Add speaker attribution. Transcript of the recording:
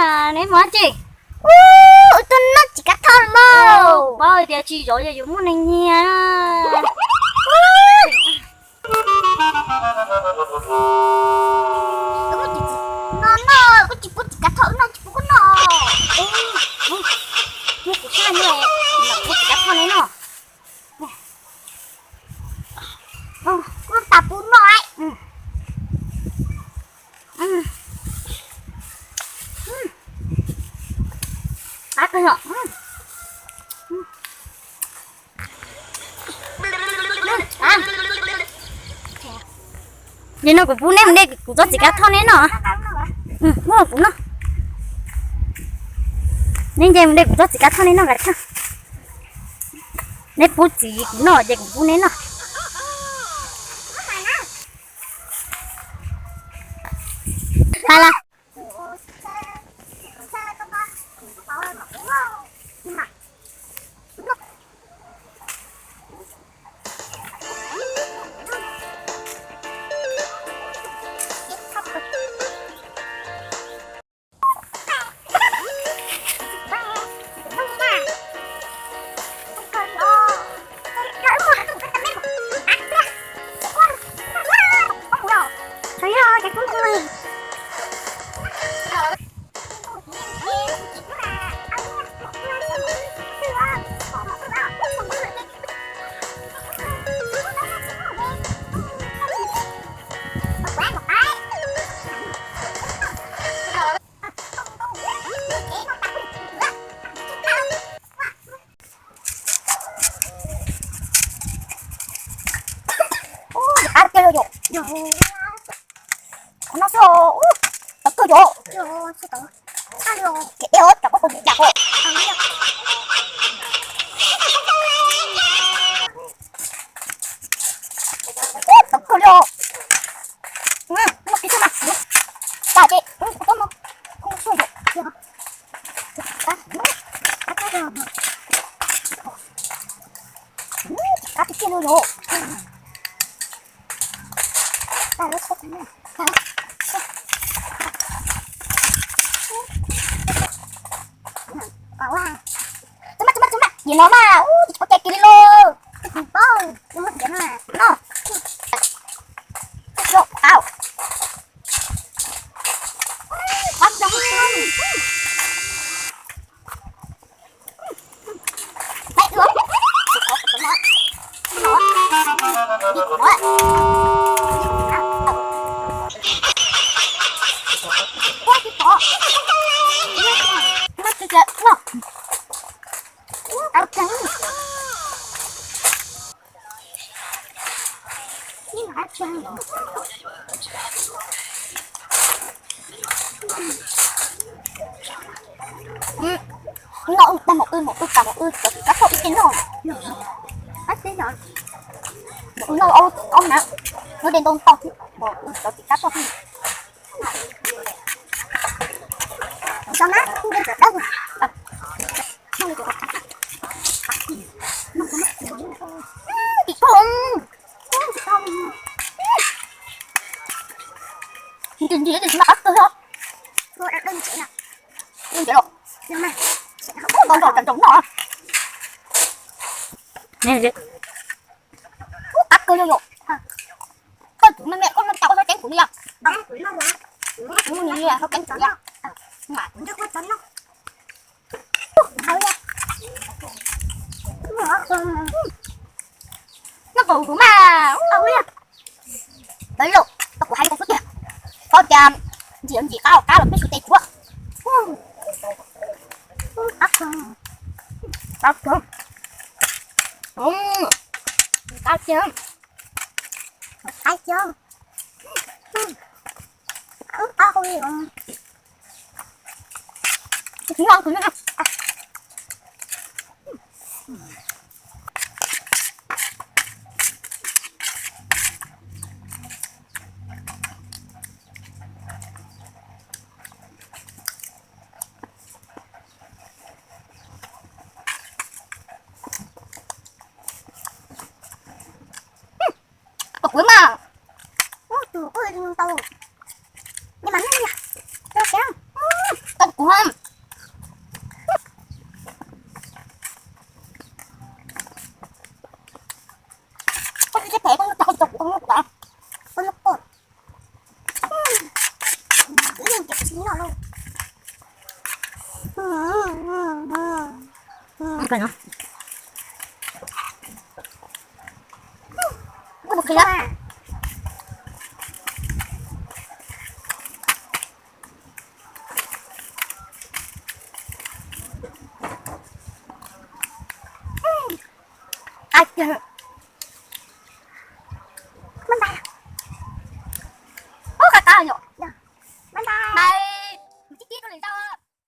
Speaker 1: mà nếm món gì?
Speaker 2: Tôi nó chỉ cắt thôi mà.
Speaker 1: Bao giờ chị rồi giờ dùng món này nha.
Speaker 2: Nó có chỉ cắt thôi nó chỉ có nó.
Speaker 1: Mua của sao như vậy? Là mua cắt thôi đấy nó.
Speaker 2: Con tập bún nói.
Speaker 1: Cắt thôi nhở. Nên nó cũng bún em đây cũng có chỉ cắt thôi đấy nó. Mua cũng nó. Nên giờ mình đây cũng có chỉ cắt thôi đấy nó gạch ha. Nên bún chỉ cũng nó giờ cũng bún đấy nó. Hay là
Speaker 2: nó số tao cơ vô kéo tao có con giặc hộ tao cơ vô nó cái mặt ta chị có không không xuống được cắt cái kia rồi ta nó sẽ cuma gì nó mà có chạy kilo đúng rồi mà nó rồi ao bắt giống đấy luôn nó ta một cả một các hộ kiến rồi hết thế rồi nó ông nào nó đến đông to một nó chỉ cắt thôi cho nó không được đâu không được chị không chuyện gì thì nó bắt tôi thôi tôi đã đơn chỉ là đơn chỉ rồi nhưng mà không có rồi trồng nó
Speaker 1: nè chị
Speaker 2: bắt cơ vô con chủ mẹ con cháu nó tránh của đi à nó như là nó tránh của đi à ngại cũng chưa có tránh nó thôi nha nó tù của mà đấy lộ tao của hai con suốt kìa con chàm gì cao là biết tệ quá ác không cao chưa ai chưa tao không hiểu ngon thôi nha cuối mà tao nhưng mà nó nha không? Con sẽ phải con nó chọc con nó đã. Con nó cột. Tự nhiên chọc xíu nào luôn.
Speaker 1: Cái nó.
Speaker 2: Có một cái đó. Ai chơi? Bye bye. Ô, cả cả rồi. Bye bye. Bye. Chị kia con lên sao?